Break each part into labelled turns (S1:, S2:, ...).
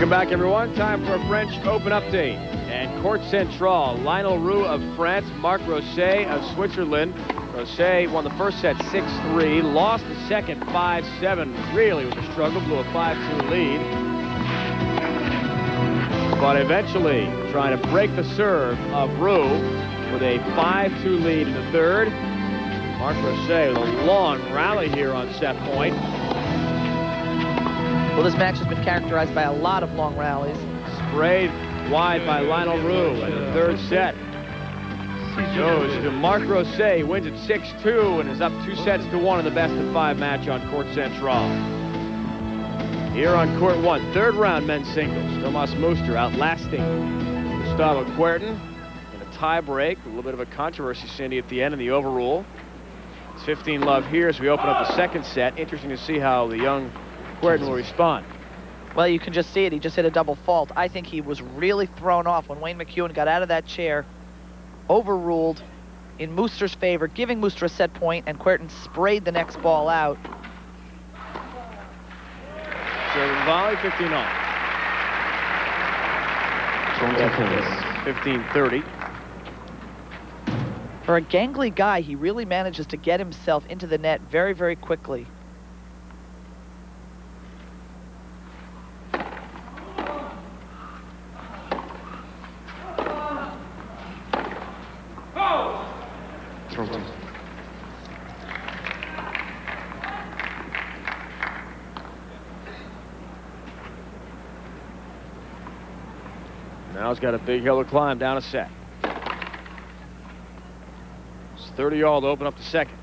S1: Welcome back, everyone. Time for a French Open update. And Court Central, Lionel Roux of France, Marc Rosset of Switzerland. Rosset won the first set 6-3, lost the second 5-7. Really was a struggle, blew a 5-2 lead. But eventually trying to break the serve of Roux with a 5-2 lead in the third. Marc Rosset with a long rally here on set point.
S2: Well, this match has been characterized by a lot of long rallies.
S1: Sprayed wide by Lionel Roux in the third set. Goes to Marc Rosset, wins it 6-2 and is up 2-1 in the best-of-5 match on Court Central. Here on Court 1, third round men's singles. Thomas Muster outlasting Gustavo Kuerten in a tie break. A little bit of a controversy, Cindy, at the end in the overrule. It's 15-love here as we open up the second set. Interesting to see how the young Kuerten will respond.
S2: Well, you can just see it. He just hit a double fault. I think he was really thrown off when Wayne McEwen got out of that chair, overruled in Muster's favor, giving Muster a set point, and Kuerten sprayed the next ball out.
S1: Serving volley, 15-all. 15-30.
S2: For a gangly guy, he really manages to get himself into the net very, very quickly.
S1: Now he's got a big hill to climb down a set. It's 30-all to open up the second.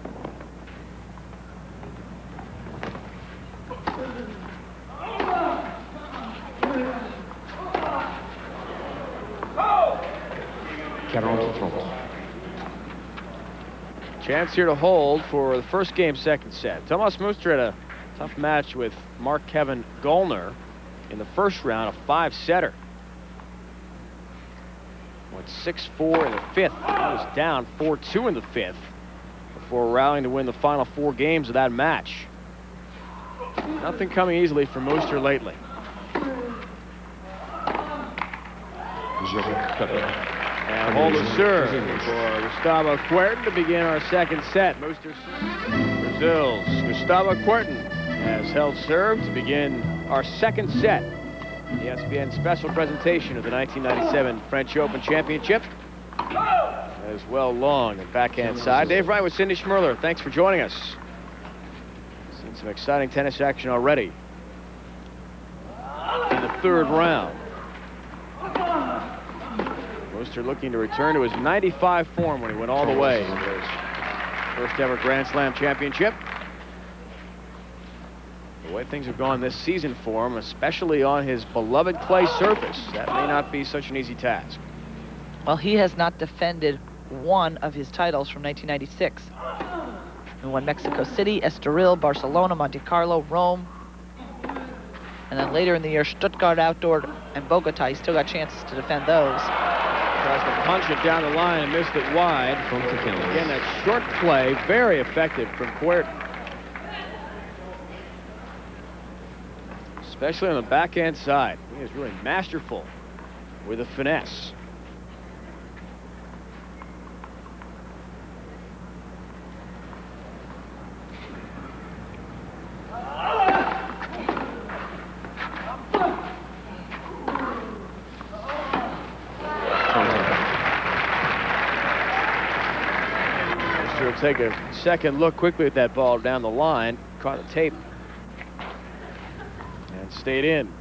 S1: Chance here to hold for the first game, second set. Thomas Muster had a tough match with Mark-Kevin Gollner in the first round, a 5-setter. Went 6-4 in the fifth. He was down 4-2 in the fifth before rallying to win the final 4 games of that match. Nothing coming easily for Muster lately. And hold the serve for Gustavo Kuerten to begin our second set. Brazil's Gustavo Kuerten has held serve to begin our second set. The ESPN special presentation of the 1997 French Open Championship. As well long and backhand side. Dave Wright with Cindy Schmerler. Thanks for joining us. Seen some exciting tennis action already in the third round. Muster looking to return to his 95 form when he went all the way in his first ever Grand Slam championship. The way things have gone this season for him, especially on his beloved clay surface, that may not be such an easy task.
S2: Well, he has not defended one of his titles from 1996. He won Mexico City, Estoril, Barcelona, Monte Carlo, Rome, and then later in the year, Stuttgart Outdoor and Bogota. He still got chances to defend those.
S1: Tries to punch it down the line and missed it wide. Again, that short play, very effective from Kuerten. Especially on the backhand side. He is really masterful with a finesse. Muster will take a second look quickly at that ball down the line. Caught the tape. And stayed in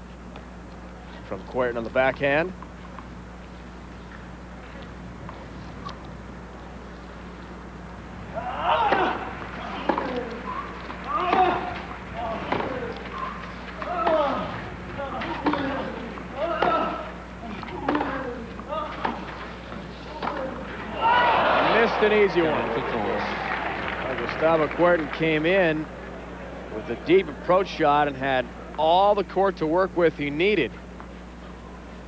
S1: from Kuerten on the backhand. Missed an easy one. Gustavo Kuerten came in with a deep approach shot and had all the court to work with he needed.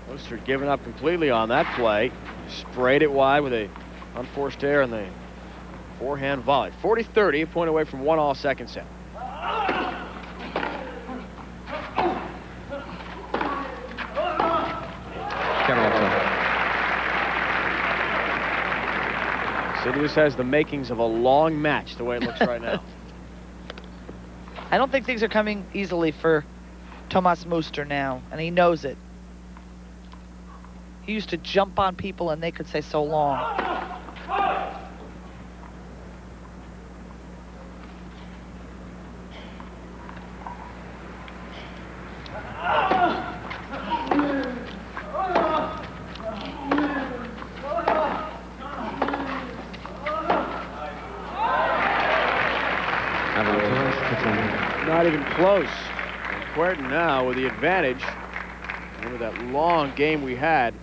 S1: Muster giving up completely on that play. Sprayed it wide with a unforced error in the forehand volley. 40-30, a point away from 1-all second set. City, this has the makings of a long match, the way it looks right now.
S2: I don't think things are coming easily for Thomas Muster now, and he knows it. He used to jump on people and they could say so long.
S1: Not even close. Querton now with the advantage. Remember that long game we had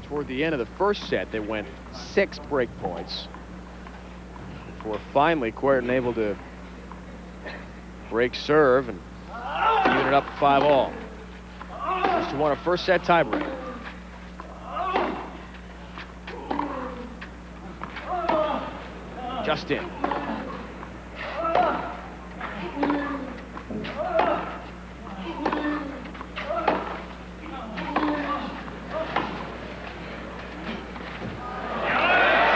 S1: toward the end of the first set. They went 6 break points before finally Querton able to break serve and even it up 5-all. Just won a first set tiebreak. Justin.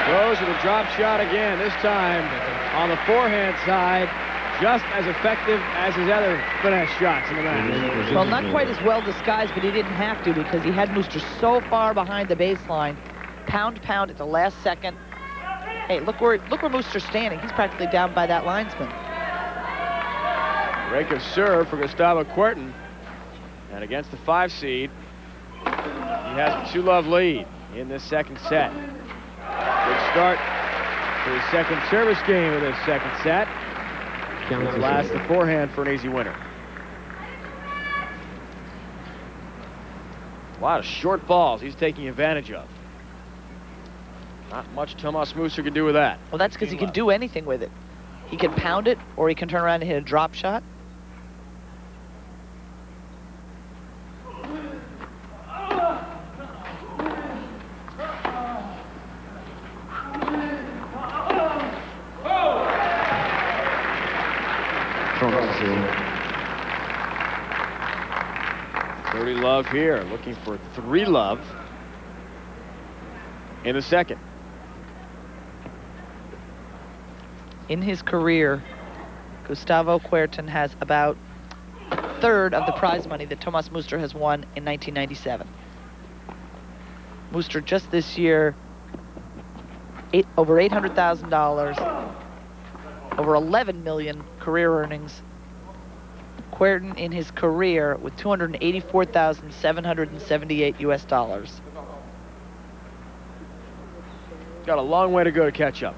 S1: Goes with a drop shot again, this time on the forehand side, just as effective as his other finesse shots in the match.
S2: Well, not quite as well disguised, but he didn't have to because he had Muster so far behind the baseline. Pound at the last second. Hey, look where Muster's standing. He's practically down by that linesman.
S1: Break of serve for Gustavo Querton. And against the 5 seed, he has a 2-love lead in this second set. Good start for his second service game of this second set. Last the forehand for an easy winner. A lot of short balls he's taking advantage of. Not much Thomas Muster can do with that.
S2: Well, that's because he can do anything with it. He can pound it, or he can turn around and hit a drop shot.
S1: Love here, looking for 3-love in the second.
S2: In his career, Gustavo Querton has about a third of the prize money that Thomas Muster has won in 1997. Muster just this year, over $800,000, over 11 million career earnings. Querton in his career with $284,778 US dollars.
S1: Got a long way to go to catch up.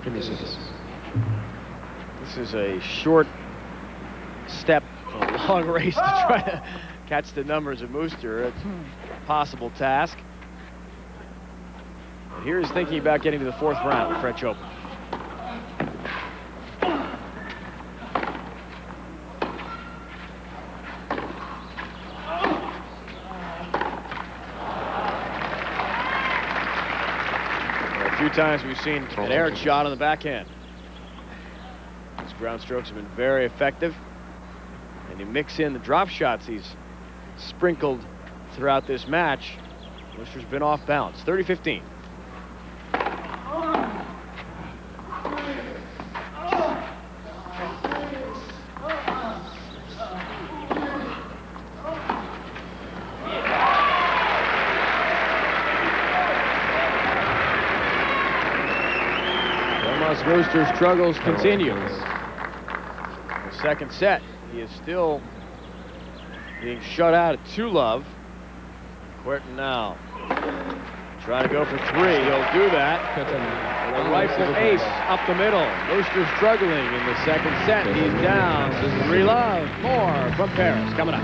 S1: This is a short step, a long race to try to catch the numbers of Muster. It's a possible task. Here he's thinking about getting to the 4th round of French Open. Times we've seen an errant shot on the backhand. His ground strokes have been very effective, and you mix in the drop shots he's sprinkled throughout this match. Muster's been off balance. 30-15. Muster's struggles continue. The second set, he is still being shut out at 2-love. Querton now trying to go for 3. He'll do that. A rifle ace up the middle. Muster struggling in the second set. He's down to 3-love. More from Paris coming up.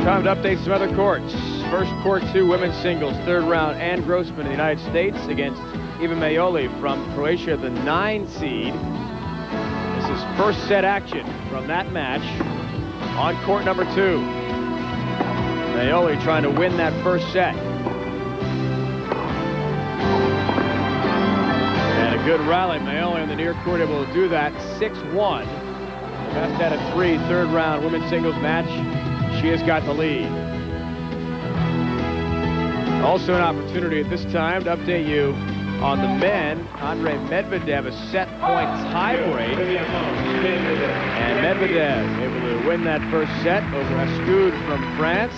S1: Time to update some other courts. First court 2 women's singles, 3rd round. Ann Grossman of the United States against Eva Maioli from Croatia, the 9 seed. This is first set action from that match on court number 2. Maioli trying to win that first set. And a good rally. Maioli on the near court able to do that. 6-1. Best out of 3, third round women's singles match. She has got the lead. Also an opportunity at this time to update you on the men. Andre Medvedev a set point tiebreak. And Medvedev able to win that first set over Ascoud from France.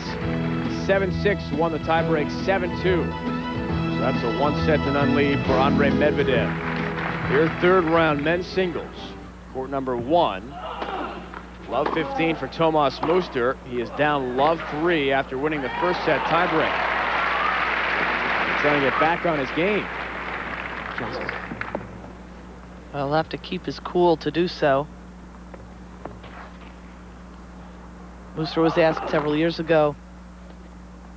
S1: 7-6, won the tiebreak 7-2. So that's a 1-set-to-none lead for Andre Medvedev. Here, third round men's singles. Court number 1. Love 15 for Tomas Muster. He is down love 3 after winning the first set tiebreak. Trying to get back on his game.
S2: Well, he'll have to keep his cool to do so. Muster was asked several years ago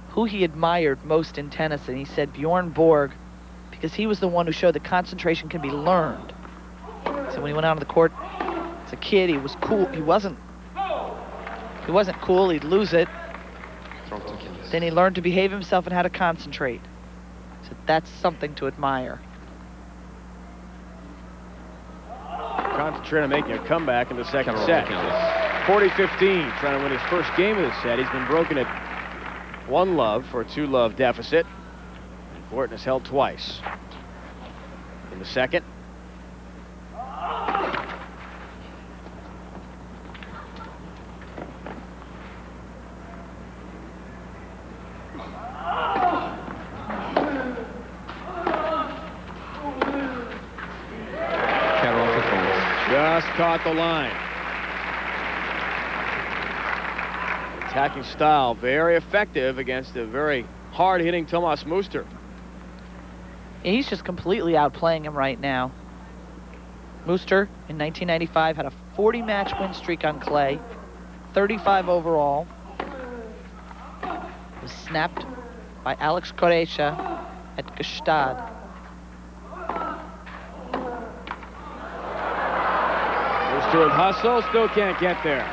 S2: who he admired most in tennis, and he said Bjorn Borg, because he was the one who showed that concentration can be learned. So when he went out on the court as a kid, he was cool. He wasn't cool, he'd lose it. Then he learned to behave himself and how to concentrate. So that's something to admire.
S1: Concentrate on making a comeback in the second set. 40-15, trying to win his first game of the set. He's been broken at 1 love for a 2-love deficit. And Borton has held twice. In the second. Just caught the line. Attacking style, very effective against a very hard-hitting Tomas Muster.
S2: Yeah, he's just completely outplaying him right now. Muster, in 1995, had a 40-match win streak on clay, 35 overall. Was snapped by Alex Correia at Gstaad.
S1: Muster with hustle, still can't get there.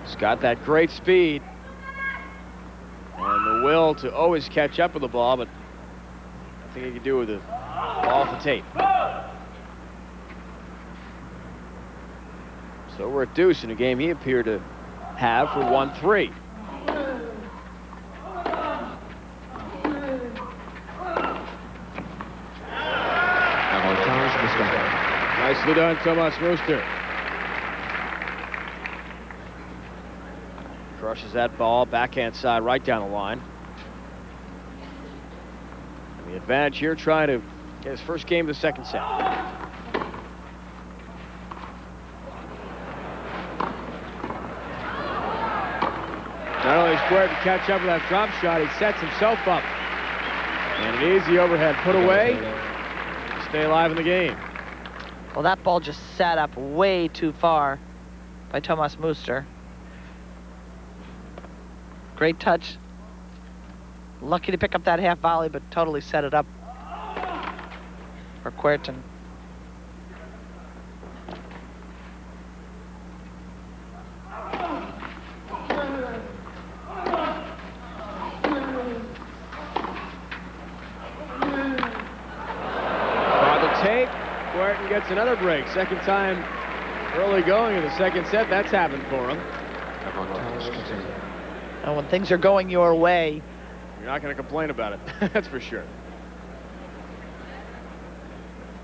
S1: He's got that great speed and the will to always catch up with the ball, but nothing he can do with the ball off the tape. So we're at deuce in a game he appeared to have for 1-3. Nicely done, Tomas Muster. Crushes that ball, backhand side, right down the line. And the advantage here, trying to get his first game of the second set. Not only is Puerto to catch up with that drop shot, he sets himself up. And an easy overhead put away to stay alive in the game.
S2: Well, that ball just sat up way too far by Tomas Muster. Great touch. Lucky to pick up that half volley, but totally set it up for Querten.
S1: Querten gets another break. Second time early going in the second set. That's happened for him.
S2: And when things are going your way,
S1: you're not going to complain about it. That's for sure.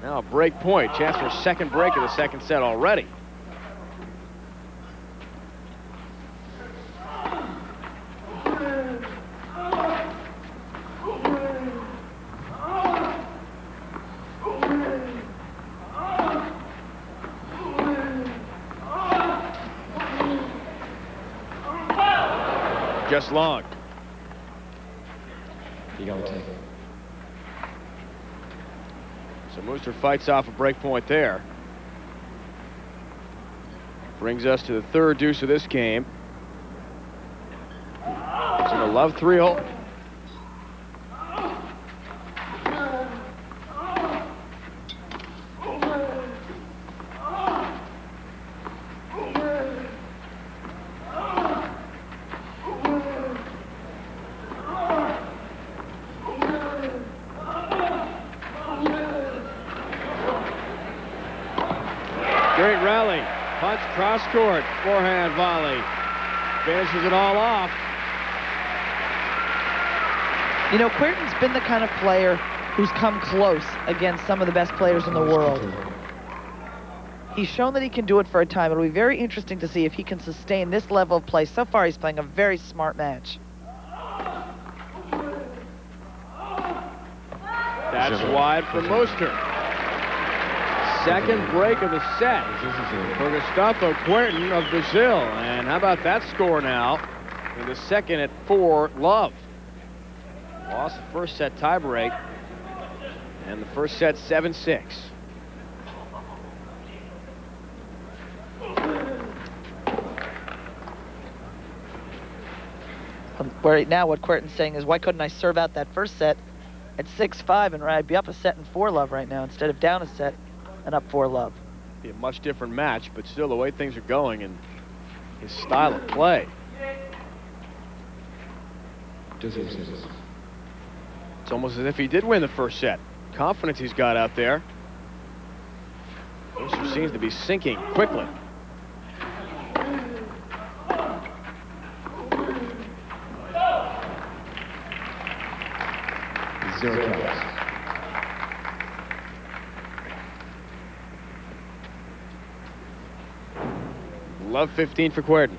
S1: Now a break point. Chance for a second break of the second set already. Just long. So Muster fights off a break point there. Brings us to the third deuce of this game. It's in a love 3-hole. Punch cross court. Forehand volley. Finishes it all off.
S2: You know, Querten's been the kind of player who's come close against some of the best players in the world. He's shown that he can do it for a time. It'll be very interesting to see if he can sustain this level of play. So far, he's playing a very smart match.
S1: That's wide for Moster. Second break of the set for Gustavo Querten of Brazil. And how about that score now in the second at 4-love. Lost the first set tiebreak. And the first set 7-6.
S2: Right now, what Querten's saying is, why couldn't I serve out that first set at 6-5 and I'd be up a set in 4-love right now instead of down a set and up 4-love.
S1: Be a much different match, but still the way things are going and his style of play. It's almost as if he did win the first set. Confidence he's got out there. Moster seems to be sinking quickly. Love 15 for Querten.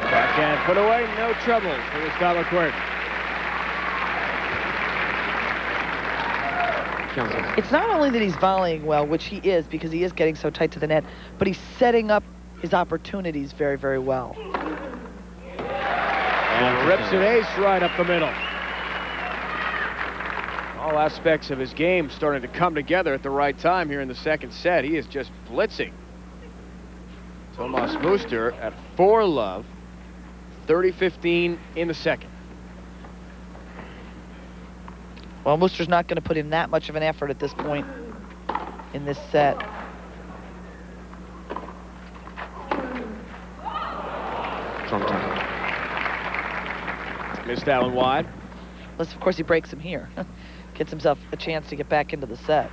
S1: Backhand put away, no trouble for Gustavo Querten.
S2: It's not only that he's volleying well, which he is because he is getting so tight to the net, but he's setting up his opportunities very, very well.
S1: And rips an ace right up the middle. All aspects of his game starting to come together at the right time here in the second set. He is just blitzing. Tomas Moster at 4-love, 30-15 in the second.
S2: Well, Moster's not going to put in that much of an effort at this point in this set.
S1: Missed that one wide.
S2: Unless, of course, he breaks him here. Gets himself a chance to get back into the set.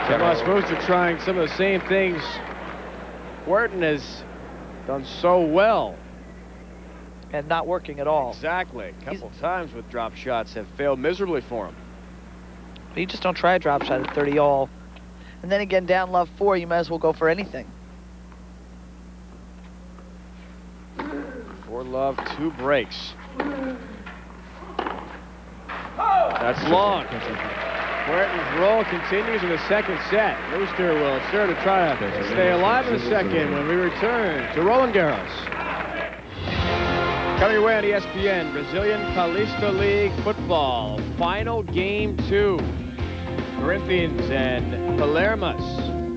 S1: Tomas Moster trying some of the same things Querten has done so well.
S2: And not working at all.
S1: Exactly. A couple times with drop shots have failed miserably for him.
S2: But you just don't try a drop shot at 30 all. And then again, down love 4, you might as well go for anything.
S1: 4-love, 2 breaks. That's long. Querten's roll continues in the second set. Moster will serve to try to stay alive in the second when we return to Roland Garros. Coming your way on ESPN, Brazilian Paulista League football. Final game 2. Corinthians and Palermas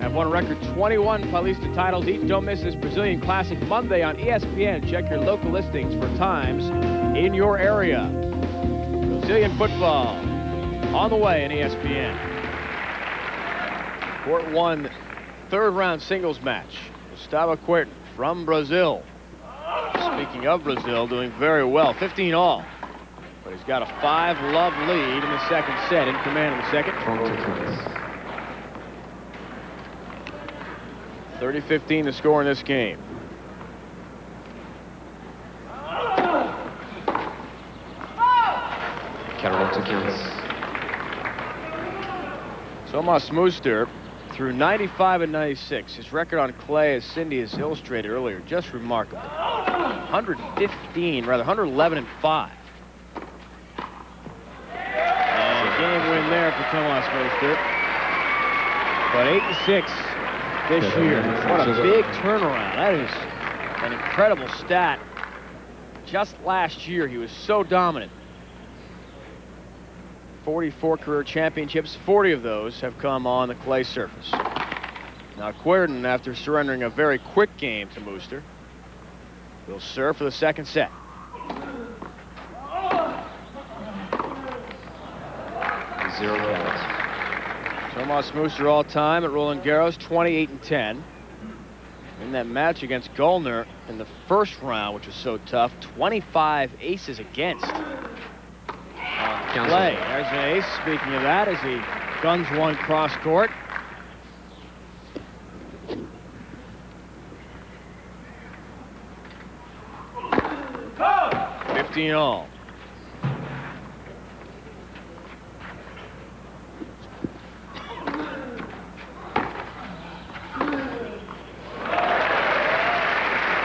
S1: have won a record 21 Paulista titles. Each don't miss this Brazilian Classic Monday on ESPN. Check your local listings for times in your area. Brazilian football on the way in ESPN. Court 1 third-round singles match. Gustavo Querten from Brazil. Speaking of Brazil, doing very well, 15 all. But he's got a 5-love lead in the second set, in command in the second. 30-15 the score in this game. Tomas Moster through 95 and 96. His record on clay, as Cindy has illustrated earlier, just remarkable. 111 and 5. And a game win there for Tomas Moster. But 8-6 this year. What a big turnaround. That is an incredible stat. Just last year, he was so dominant. 44 career championships, 40 of those have come on the clay surface. Now Querten, after surrendering a very quick game to Moster, will serve for the second set.
S3: 0 levels.
S1: Tomas Muster all time at Roland Garros, 28-10. In that match against Gullner in the first round, which was so tough, 25 aces against. Play. There's an ace, speaking of that, as he guns one cross court. 15 all.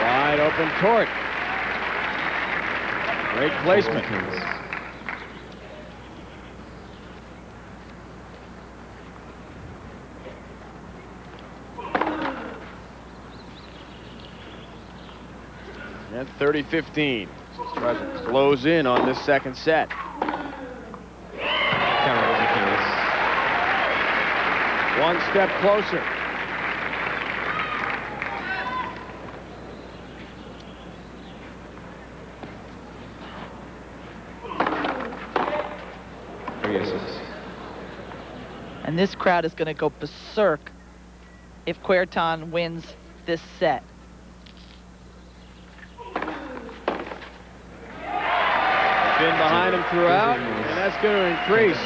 S1: Wide open court. Great placement. And 30-15. Tries to close in on this second set. One step closer.
S2: And this crowd is going to go berserk if Querton wins this set.
S1: Been behind him throughout, and that's going to increase.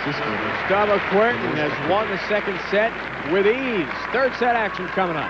S1: Gustavo Querton has won the second set with ease. Third set action coming up.